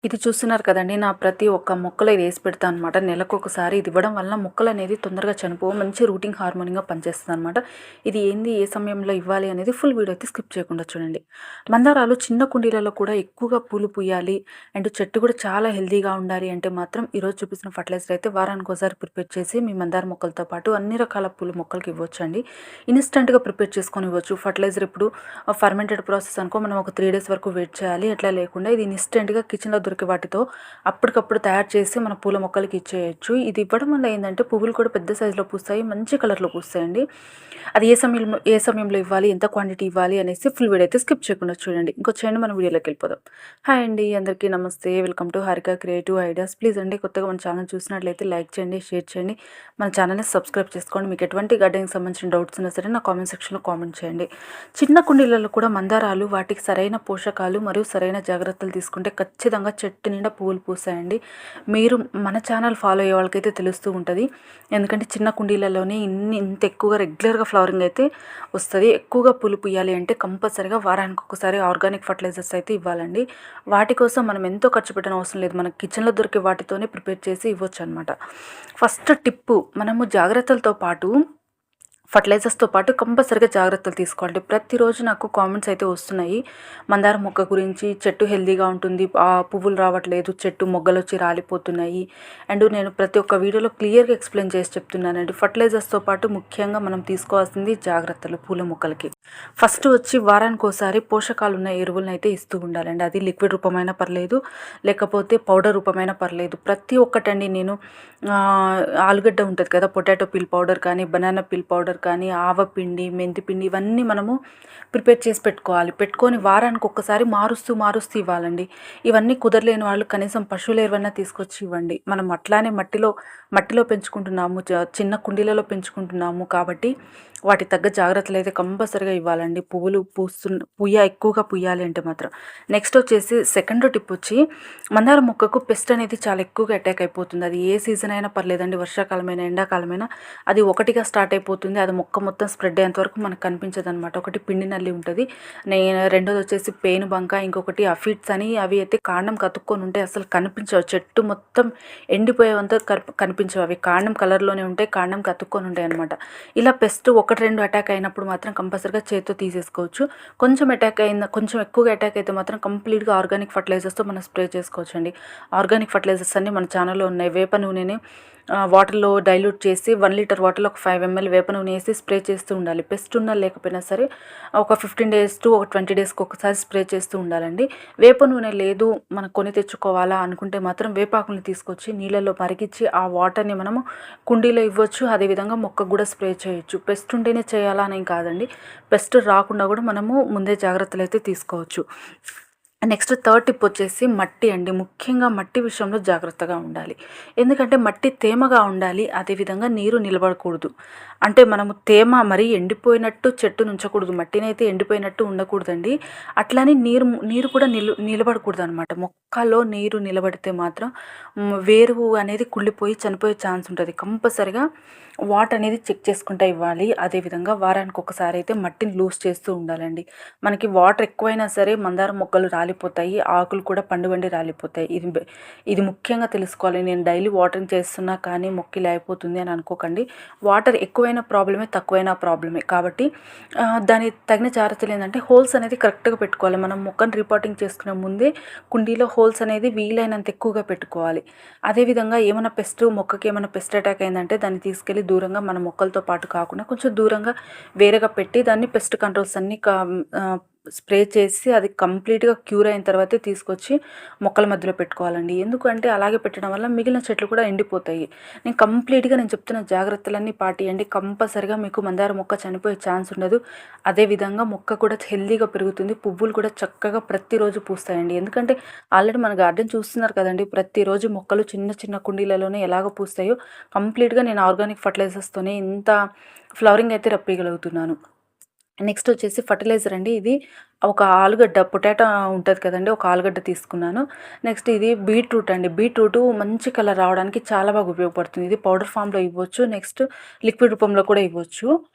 ఇది చూస్తున్నారు కదండీ! నా ప్రతి ఒక్క మొక్కలో ఇది ఏసి పెడతాననమాట. నెలకొకసారి ఇది ఇవ్వడం వలన మొక్కలనేది తొందరగా చనిపోవు. మంచి రూటింగ్ హార్మోనింగ్‌గా పనిచేస్తదనమాట. ఇది ఏంది, ఏ సమయంలో ఇవ్వాలి అనేది ఫుల్ వీడియో అయితే స్కిప్ చేయకుండా చూడండి. మందారాలు చిన్న కుండీలలో కూడా ఎక్కువగా పూలు పూయాలి అండ్ చెట్టు కూడా చాలా హెల్తీగా ఉండాలి అంటే మాత్రం ఈరోజు చూపిస్తున్న ఫర్టిలైజర్ అయితే వారానికోసారి ప్రిపేర్ చేసి మీ మందార మొక్కలతో పాటు అన్ని రకాల పూల మొక్కలకి ఇవ్వొచ్చండి. ఇన్‌స్టంట్‌గా ప్రిపేర్ చేసుకొని ఇవ్వచ్చు. ఫర్టిలైజర్ ఇప్పుడు ఫర్మెంటెడ్ ప్రాసెస్ అనుకో మనం ఒక 3 డేస్ వరకు వెయిట్ చేయాలి. అట్లా లేకుండా ఇది ఇన్‌స్టంట్‌గా కిచెన్‌లో దొరికే వాటితో అప్పటికప్పుడు తయారు చేసి మన పూల మొక్కలకి ఇచ్చేయచ్చు. ఇది ఇవ్వడం వల్ల ఏందంటే పువ్వులు కూడా పెద్ద సైజులో పూస్తాయి. మంచి కలర్‌లో పూస్తాయండి. అది ఏ సమయంలో ఇవ్వాలి, ఎంత క్వాంటిటీ ఇవ్వాలి అనేసి ఫుల్ వీడియో అయితే స్కిప్ చేయకుండా చూడండి. ఇంకొచ్చేయండి మన వీడియోలోకి వెళ్ళిపోదాం. హాయ్ అండి, అందరికీ నమస్తే. Welcome to Harika creative ideas. Please అండి, కొత్తగా మన ఛానల్ చూసినట్లయితే లైక్ చేయండి, షేర్ చేయండి. మన ఛానల్ని సబ్స్క్రైబ్ చేసుకోండి. మీకు ఎటువంటి గార్డెనింగ్ సంబంధించిన డౌట్స్ ఉన్నా సరే నా కామెంట్ సెక్షన్లో కామెంట్ చేయండి. చిన్న కుండీలలో కూడా మందారాలు వాటికి సరైన పోషకాలు మరియు సరైన జాగ్రత్తలు తీసుకుంటే ఖచ్చితంగా చెట్టు నిండా పువ్వులు పూసాయండి. మీరు మన ఛానల్ ఫాలో అయ్యే వాళ్ళకైతే తెలుస్తూ ఉంటుంది. ఎందుకంటే చిన్న కుండీలలోనే ఇంత ఎక్కువగా రెగ్యులర్గా ఫ్లవరింగ్ అయితే వస్తుంది. ఎక్కువగా పూలు పూయాలి అంటే కంపల్సరీగా వారానికి ఒకసారి ఆర్గానిక్ ఫర్టిలైజర్స్ అయితే ఇవ్వాలండి. వాటి కోసం మనం ఎంతో ఖర్చు పెట్టిన అవసరం లేదు. మన కిచెన్లో దొరికే వాటితోనే ప్రిపేర్ చేసి ఇవ్వచ్చు అనమాట. ఫస్ట్ టిప్పు, మనము జాగ్రత్తలతో పాటు ఫర్టిలైజర్స్తో పాటు కంపల్సరీగా జాగ్రత్తలు తీసుకోవాలి. ప్రతిరోజు నాకు కామెంట్స్ అయితే వస్తున్నాయి. మందార మొక్క గురించి, చెట్టు హెల్తీగా ఉంటుంది, పువ్వులు రావట్లేదు, చెట్టు మొగ్గలు వచ్చి రాలిపోతున్నాయి. అండ్ నేను ప్రతి ఒక్క వీడియోలో క్లియర్గా ఎక్స్ప్లెయిన్ చేసి చెప్తున్నానండి. ఫర్టిలైజర్స్తో పాటు ముఖ్యంగా మనం తీసుకోవాల్సింది జాగ్రత్తలు పూల మొక్కలకి. ఫస్ట్ వచ్చి వారానికి ఒకసారి పోషకాలు ఉన్న ఎరువులను అయితే ఇస్తూ ఉండాలండి. అది లిక్విడ్ రూపమైనా పర్లేదు, లేకపోతే పౌడర్ రూపమైనా పర్లేదు. ప్రతి ఒక్కటండి నేను ఆలుగడ్డ ఉంటుంది కదా, పొటాటో పీల్ పౌడర్ కానీ, బనానా పీల్ పౌడర్ కానీ, ఆవపిండి, మెంతిపిండి ఇవన్నీ మనము ప్రిపేర్ చేసి పెట్టుకొని వారానికి ఒక్కసారి మారుస్తూ ఇవ్వాలండి. ఇవన్నీ కుదరలేని వాళ్ళు కనీసం పశువుల ఎరువన్నా తీసుకొచ్చి ఇవ్వండి. మనం అట్లానే మట్టిలో పెంచుకుంటున్నాము, చిన్న కుండీలలో పెంచుకుంటున్నాము కాబట్టి వాటి తగ్గ జాగ్రత్తలు అయితే కంపల్సరీగా ఇవ్వాలండి. పువ్వులు ఎక్కువగా పూయాలి అంటే మాత్రం. నెక్స్ట్ వచ్చేసి సెకండ్ టిప్ వచ్చి, మందార మొక్కకు పెస్ట్ అనేది చాలా ఎక్కువగా అటాక్ అయిపోతుంది. అది ఏ సీజన్ అయినా పర్లేదండి, వర్షాకాలమైనా ఎండాకాలమైనా అది ఒకటిగా స్టార్ట్ అయిపోతుంది. అది మొక్క మొత్తం స్ప్రెడ్ అయ్యేంత వరకు మనకు కనిపించదు అనమాట. ఒకటి పిండి నల్లి ఉంటుంది, రెండోది వచ్చేసి పేను బంక, ఇంకొకటి అఫిడ్స్ అని. అవి అయితే కాండం కతుక్కొని ఉంటే అసలు కనిపించవు. చెట్టు మొత్తం ఎండిపోయేంత కనిపించవు. అవి కాండం కలర్లోనే ఉంటాయి, కాండం కతుక్కొని ఉంటాయి అనమాట. ఇలా పెస్ట్ 1-2 అటాక్ అయినప్పుడు మాత్రం కంపల్సరీగా చేతితో తీసేసుకోవచ్చు. కొంచెం ఎక్కువగా అటాక్ అయితే మాత్రం కంప్లీట్గా ఆర్గానిక్ ఫర్టిలైజర్స్తో మనం స్ప్రే చేసుకోవచ్చు అండి. ఆర్గానిక్ ఫర్టిలైజర్స్ అన్నీ మన ఛానల్లో ఉన్నాయి. వేప నూనెని వాటర్లో డైల్యూట్ చేసి 1 లీటర్ వాటర్లో ఒక 5 ml వేప నూనె వేసి స్ప్రే చేస్తూ ఉండాలి. పెస్ట్ ఉన్నా లేకపోయినా సరే ఒక 15 days to 20 daysకి ఒకసారి స్ప్రే చేస్తూ ఉండాలండి. వేప నూనె లేదు, మనం కొని తెచ్చుకోవాలా అనుకుంటే మాత్రం వేపాకుల్ని తీసుకొచ్చి నీళ్ళల్లో మరిగించి ఆ వాటర్ని మనము కుండీలో ఇవ్వచ్చు. అదేవిధంగా మొక్కకు కూడా స్ప్రే చేయొచ్చు. పెస్ట్ ఉంటేనే చేయాలా అని కాదండి, పెస్ట్ రాకుండా కూడా మనము ముందే జాగ్రత్తలు అయితే తీసుకోవచ్చు. నెక్స్ట్ థర్డ్ టిప్ వచ్చేసి మట్టి అండి. ముఖ్యంగా మట్టి విషయంలో జాగ్రత్తగా ఉండాలి. ఎందుకంటే మట్టి తేమగా ఉండాలి, అదేవిధంగా నీరు నిలబడకూడదు. అంటే మనము తేమ మరీ ఎండిపోయినట్టు చెట్టు ఉంచకూడదు, మట్టిని అయితే ఎండిపోయినట్టు ఉండకూడదండి. అట్లని నీరు కూడా నిలబడకూడదు అనమాట. మొక్కలో నీరు నిలబడితే మాత్రం వేరు అనేది కుళ్ళిపోయి చనిపోయే ఛాన్స్ ఉంటుంది. కంపల్సరిగా వాటర్ అనేది చెక్ చేసుకుంటూ ఇవ్వాలి. అదేవిధంగా వారానికి ఒకసారి అయితే మట్టిని లూజ్ చేస్తూ ఉండాలండి. మనకి వాటర్ ఎక్కువైనా సరే మందార మొక్కలు రాలిపోతాయి, ఆకులు కూడా పండుబండి రాలిపోతాయి. ఇది ముఖ్యంగా తెలుసుకోవాలి. నేను డైలీ వాటరింగ్ చేస్తున్నా కానీ మొక్క ఇలా అయిపోతుంది అని అనుకోకండి. వాటర్ ఎక్కువైన ప్రాబ్లమే, తక్కువైన ప్రాబ్లమే. కాబట్టి దానికి తగిన జాగ్రత్తలు ఏంటంటే హోల్స్ అనేది కరెక్ట్గా పెట్టుకోవాలి. మనం మొక్కను రిపోర్టింగ్ చేసుకునే ముందే కుండీలో హోల్స్ అనేది వీలైనంత ఎక్కువగా పెట్టుకోవాలి. అదేవిధంగా మొక్కకి ఏమైనా పెస్ట్ అటాక్ అయిందంటే దాన్ని తీసుకెళ్ళి దూరంగా మన మొక్కలతో పాటు కాకుండా కొంచెం దూరంగా వేరేగా పెట్టి దాన్ని పెస్ట్ కంట్రోల్స్ అన్నీ స్ప్రే చేసి అది కంప్లీట్గా క్యూర్ అయిన తర్వాతే తీసుకొచ్చి మొక్కల మధ్యలో పెట్టుకోవాలండి. ఎందుకంటే అలాగే పెట్టడం వల్ల మిగిలిన చెట్లు కూడా ఎండిపోతాయి. నేను చెప్తున్న జాగ్రత్తలన్నీ పాటియండి. కంపల్సరిగా మీకు మందార మొక్క చనిపోయే ఛాన్స్ ఉండదు. అదేవిధంగా మొక్క కూడా హెల్దీగా పెరుగుతుంది. పువ్వులు కూడా చక్కగా ప్రతిరోజు పూస్తాయండి. ఎందుకంటే ఆల్రెడీ మన గార్డెన్ చూస్తున్నారు కదండి, ప్రతిరోజు మొక్కలు చిన్న చిన్న కుండీలలోనే ఎలాగ పూస్తాయో కంప్లీట్గా నేను ఆర్గానిక్ ఫర్టిలైజర్స్తోనే ఇంత ఫ్లవరింగ్ అయితే రప్పిగలుగుతున్నాను. నెక్స్ట్ వచ్చేసి ఫర్టిలైజర్ అండి. ఇది ఒక ఆలుగడ్డ, పొటాటో ఉంటుంది కదండి, ఒక ఆలుగడ్డ తీసుకున్నాను. నెక్స్ట్ ఇది బీట్రూట్ అండి. బీట్రూట్ మంచి కలర్ రావడానికి చాలా బాగా ఉపయోగపడుతుంది. ఇది పౌడర్ ఫామ్లో ఇవ్వచ్చు, నెక్స్ట్ లిక్విడ్ రూపంలో కూడా ఇవ్వచ్చు.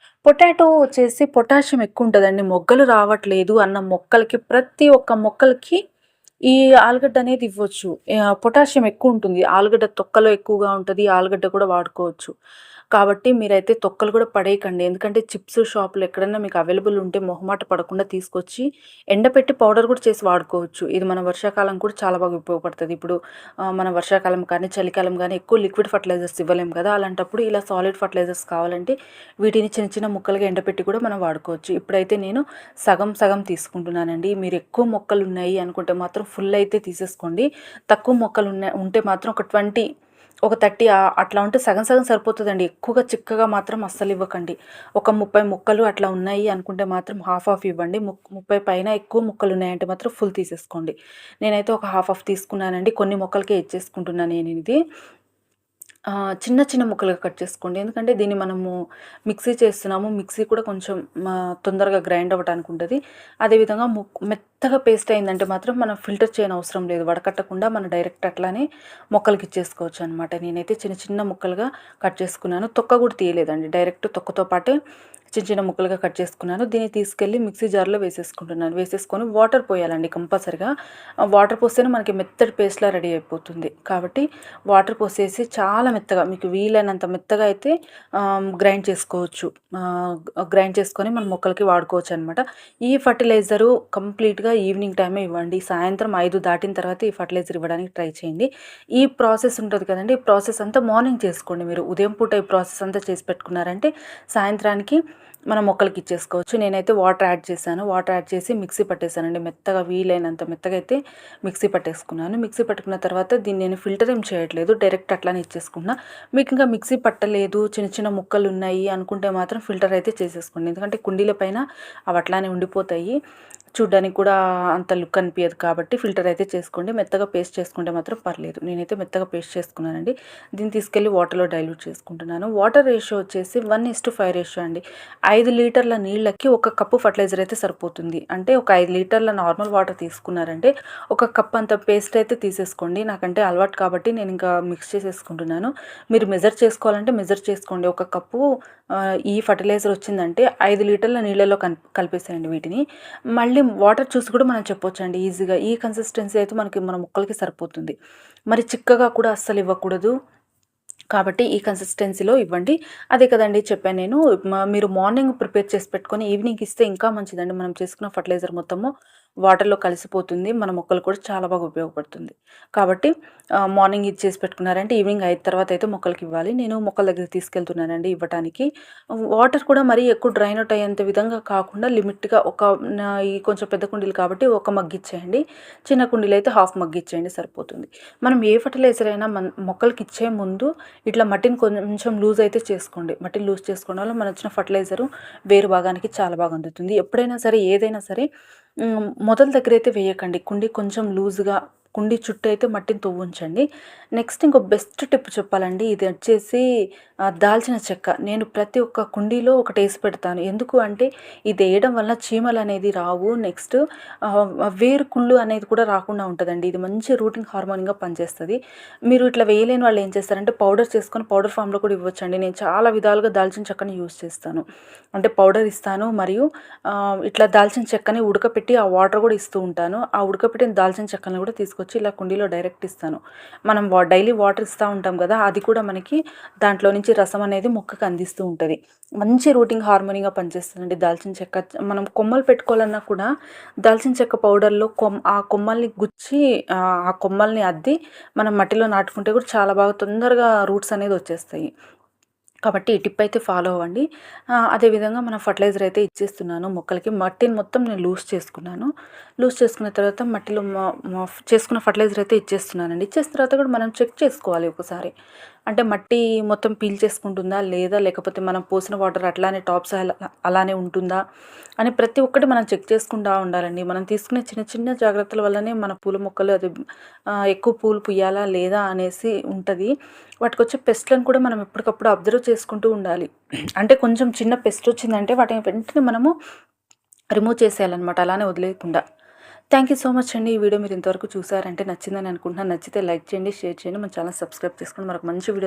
పొటాటో వచ్చేసి పొటాషియం ఎక్కువ ఉంటుందండి. మొగ్గలు రావట్లేదు అన్న మొక్కలకి, ప్రతి ఒక్క మొక్కలకి ఈ ఆలుగడ్డ అనేది ఇవ్వచ్చు. పొటాషియం ఎక్కువుంటుంది. ఆలుగడ్డ తొక్కలో ఎక్కువగా ఉంటది. ఆలుగడ్డ కూడా వాడుకోవచ్చు. కాబట్టి మీరైతే తొక్కలు కూడా పడేయకండి. ఎందుకంటే చిప్స్ షాపులో ఎక్కడన్నా మీకు అవైలబుల్ ఉంటే మొహమాట పడకుండా తీసుకొచ్చి ఎండపెట్టి పౌడర్ కూడా చేసి వాడుకోవచ్చు. ఇది మన వర్షాకాలం కూడా చాలా బాగా ఉపయోగపడుతది. ఇప్పుడు మన వర్షాకాలం కానీ, చలికాలం గానీ ఎక్కువ లిక్విడ్ ఫర్టిలైజర్స్ ఇవ్వలేం కదా! అలాంటప్పుడు ఇలా సాలిడ్ ఫర్టిలైజర్స్ కావాలంటే వీటిని చిన్న చిన్న ముక్కలుగా ఎండపెట్టి కూడా మనం వాడుకోవచ్చు. ఇప్పుడైతే నేను సగం సగం తీసుకుంటున్నానండి. మీరు ఎక్కువ మొక్కలున్నాయి అనుకుంటే మాత్రం ఫుల్ అయితే తీసేసుకోండి. తక్కువ ఉంటే మాత్రం ఒక 20 ఒక 30 అట్లా ఉంటే సగం సగం సరిపోతదండి. ఎక్కువగా చిక్కగా మాత్రం అస్సలు ఇవ్వకండి. ఒక 30 ముక్కలు అట్లా ఉన్నాయి అనుకుంటే మాత్రం హాఫ్ హాఫ్ ఇవ్వండి. 30 పైన ఎక్కువ ముక్కలున్నాయంటే మాత్రం ఫుల్ తీసేసుకోండి. నేనైతే ఒక హాఫ్ హాఫ్ తీసుకున్నానండి. కొన్ని మొక్కలకే ఇచ్చేసుకుంటున్నా నేనిది. చిన్న చిన్న ముక్కలుగా కట్ చేసుకోండి. ఎందుకంటే దీన్ని మనము మిక్సీ చేస్తున్నాము. మిక్సీ కూడా కొంచెం తొందరగా గ్రైండ్ అవ్వటానికి ఉంటది. అదేవిధంగా మెత్తగా పేస్ట్ అయిందంటే మాత్రం మనం ఫిల్టర్ చేయనవసరం లేదు. వడకట్టకుండా మనం డైరెక్ట్ అట్లానే మొక్కలకి ఇచ్చేసుకోవచ్చనమాట. నేనైతే చిన్న చిన్న ముక్కలుగా కట్ చేసుకున్నాను. తొక్క కూడా తీయలేదండి. డైరెక్ట్ తొక్కతో పాటే చిన్న చిన్న ముక్కలుగా కట్ చేసుకున్నాను. దీన్ని తీసుకెళ్ళి మిక్సీ జార్‌లో వేసేసుకుంటున్నాను. వేసేసుకొని వాటర్ పోయాలండి కంపల్సరీగా. వాటర్ పోస్తేనే మనకి మెత్తటి పేస్ట్‌లా రెడీ అయిపోతుంది. కాబట్టి వాటర్ పోసేసి చాలా మెత్తగా మీకు వీలైనంత మెత్తగా అయితే గ్రైండ్ చేసుకోవచ్చు. గ్రైండ్ చేసుకొని మనం మొక్కలకి వాడుకోవచ్చనమాట. ఈ ఫర్టిలైజరు కంప్లీట్‌గా ఈవినింగ్ టైమే ఇవ్వండి. సాయంత్రం 5 దాటిన తర్వాత ఈ ఫర్టిలైజర్ ఇవ్వడానికి ట్రై చేయండి. ఈ ప్రాసెస్ ఉంటది కదండీ! ఈ ప్రాసెస్ అంతా మార్నింగ్ చేసుకోండి మీరు. ఉదయం పూట ఈ ప్రాసెస్ అంతా చేసి పెట్టుకున్నారంటే సాయంత్రానికి మనం మొక్కలకి ఇచ్చేసుకోవచ్చు. నేనైతే వాటర్ యాడ్ చేశాను. వాటర్ యాడ్ చేసి మిక్సీ పట్టేసానండి. మెత్తగా వీలైనంత మెత్తగా అయితే మిక్సీ పట్టేసుకున్నాను. మిక్సీ పట్టుకున్న తర్వాత దీన్ని నేను ఫిల్టర్ ఏం చేయట్లేదు. డైరెక్ట్ అట్లానే ఇచ్చేసుకున్నా. మీకు ఇంకా మిక్సీ పట్టలేదు, చిన్న చిన్న ముక్కలు ఉన్నాయి అనుకుంటే మాత్రం ఫిల్టర్ అయితే చేసేసుకోండి. ఎందుకంటే కుండీల పైన అవి అట్లానే ఉండిపోతాయి. చూడ్డానికి కూడా అంత లుక్ అనిపియదు కాబట్టి ఫిల్టర్ అయితే చేసుకోండి. మెత్తగా పేస్ట్ చేసుకుంటే మాత్రం పర్లేదు. నేనైతే మెత్తగా పేస్ట్ చేసుకున్నానండి. దీన్ని తీసుకెళ్ళి వాటర్‌లో డైల్యూట్ చేసుకుంటున్నాను. వాటర్ రేషియో వచ్చేసి 1:5 రేషియో అండి. 5 లీటర్ల నీళ్ళకి ఒక కప్పు ఫర్టిలైజర్ అయితే సరిపోతుంది. అంటే ఒక 5 లీటర్ల నార్మల్ వాటర్ తీసుకున్నారంటే ఒక కప్ అంత పేస్ట్ అయితే తీసేసుకోండి. నాకంటే అలవాటు కాబట్టి నేను ఇంకా మిక్స్ చేసేసుకుంటున్నాను. మీరు మెజర్ చేసుకోవాలంటే మెజర్ చేసుకోండి. ఒక కప్పు ఈ ఫర్టిలైజర్ వచ్చిందంటే 5 లీటర్ల నీళ్ళలో కలిపేసేయండి వీటిని. మళ్ళీ వాటర్ చూసి కూడా మనం చెప్పొచ్చండి ఈజీగా. ఈ కన్సిస్టెన్సీ అయితే మన మొక్కలకి సరిపోతుంది. మరి చిక్కగా కూడా అస్సలు ఇవ్వకూడదు. కాబట్టి ఈ కన్సిస్టెన్సీలో ఇవ్వండి. అదే కదండీ చెప్పాను నేను. మీరు మార్నింగ్ ప్రిపేర్ చేసి పెట్టుకొని ఈవినింగ్ ఇస్తే ఇంకా మంచిదండి. మనం చేసుకున్న ఫర్టిలైజర్ మొత్తము వాటర్‌లో కలిసిపోతుంది. మన మొక్కలు కూడా చాలా బాగా ఉపయోగపడుతుంది. కాబట్టి మార్నింగ్ ఇది చేసి పెట్టుకున్నారంటే ఈవినింగ్ 5 తర్వాత అయితే మొక్కలకి ఇవ్వాలి. నేను మొక్కల దగ్గరికి తీసుకెళ్తున్నానండి ఇవ్వటానికి. వాటర్ కూడా మరీ ఎక్కువ డ్రైన్ అవుట్ అయ్యేంత విధంగా కాకుండా లిమిట్‌గా ఈ కొంచెం పెద్ద కుండీలు కాబట్టి ఒక మగ్ ఇచ్చేయండి. చిన్న కుండీలు అయితే హాఫ్ మగ్ ఇచ్చేయండి సరిపోతుంది. మనం ఏ ఫర్టిలైజర్ అయినా మొక్కలకి ఇచ్చే ముందు ఇట్లా మట్టిని కొంచెం లూజ్ అయితే చేసుకోండి. మట్టిని లూజ్ చేసుకోవడం వల్ల మనొచ్చిన ఫర్టిలైజరు వేరు భాగానికి చాలా బాగా అందుతుంది. ఎప్పుడైనా సరే ఏదైనా సరే మొదల దగ్గరైతే వేయకండి. కుండీ కొంచెం లూజ్‌గా కుండీ చుట్టూ అయితే మట్టిని తవ్వుంచండి. నెక్స్ట్ ఇంకో బెస్ట్ టిప్ చెప్పాలండి. ఇది వచ్చేసి దాల్చిన చెక్క. నేను ప్రతి ఒక్క కుండీలో ఒకటేసి పెడతాను. ఎందుకు అంటే ఇది వేయడం వల్ల చీమలనేది రావు. నెక్స్ట్ వేరు కుళ్ళు అనేది కూడా రాకుండా ఉంటదండి. ఇది మంచి రూటింగ్ హార్మోన్‌గా పనిచేస్తది. మీరు ఇట్లా వేయలేని వాళ్ళు ఏం చేస్తారంటే పౌడర్ చేసుకొని పౌడర్ ఫామ్‌లో కూడా ఇవ్వొచ్చండి. నేను చాలా విధాలుగా దాల్చిన చెక్కని యూజ్ చేస్తాను. అంటే పౌడర్ ఇస్తాను మరియు ఇట్లా దాల్చిన చెక్కని ఉడకపెట్టి ఆ వాటర్ కూడా ఇస్తూ ఉంటాను. ఆ ఉడకపెట్టిన దాల్చిన చెక్కని కూడా తీసుకొచ్చి ఇలా కుండీలో డైరెక్ట్ ఇస్తాను. మనం డైలీ వాటర్ ఇస్తూ ఉంటాం కదా! అది కూడా మనకి దాంట్లో నుంచి రసం అనేది మొక్కకు అందిస్తూ ఉంటది. మంచి రూటింగ్ హార్మోనీగా పనిచేస్తుందండి దాల్చిన చెక్క. మనం కొమ్మలు పెట్టుకోవాలన్నా కూడా దాల్చిన చెక్క పౌడర్‌లో ఆ కొమ్మల్ని గుచ్చి ఆ కొమ్మల్ని అద్ది మనం మట్టిలో నాటుకుంటే కూడా చాలా బాగా తొందరగా రూట్స్ అనేది వచ్చేస్తాయి. కాబట్టి ఈ టిప్ అయితే ఫాలో అవ్వండి. అదేవిధంగా మనం ఫర్టిలైజర్ అయితే ఇచ్చేస్తున్నాను మొక్కలకి. మట్టిని మొత్తం నేను లూజ్ చేసుకున్నాను. లూజ్ చేసుకున్న తర్వాత మట్టిలో చేసుకున్న ఫర్టిలైజర్ అయితే ఇచ్చేస్తున్నానండి. ఇచ్చేసిన తర్వాత కూడా మనం చెక్ చేసుకోవాలి ఒకసారి. అంటే మట్టి మొత్తం పీల్చేసుకుంటుందా లేదా? లేకపోతే మనం పోసిన వాటర్ అట్లానే టాప్ సాయిల్ అలానే ఉంటుందా? అని ప్రతి ఒక్కటి మనం చెక్ చేసుకుంటా ఉండాలండి. మనం తీసుకునే చిన్న చిన్న జాగ్రత్తల వల్లనే మన పూల మొక్కలు ఎక్కువ పూలు పూయాలా లేదా అనేసి ఉంటది. వాటికొచ్చే పెస్ట్‌లను కూడా మనం ఎప్పటికప్పుడు అబ్జర్వ్ చేసుకుంటూ ఉండాలి. అంటే కొంచెం చిన్న పెస్ట్ వచ్చిందంటే వాటిని వెంటనే మనము రిమూవ్ చేసేయాలన్నమాట. అలానే వదిలేయకుండా. థ్యాంక్ యూ సో మచ్ అండి. ఈ వీడియో మీరు ఇంతవరకు చూసారంటే నచ్చిందని అనుకుంటున్నాను. నచ్చితే లైక్ చేయండి, షేర్ చేయండి. మన ఛానల్ సబ్స్క్రైబ్ చేసుకోండి. మరొక మంచి వీడియో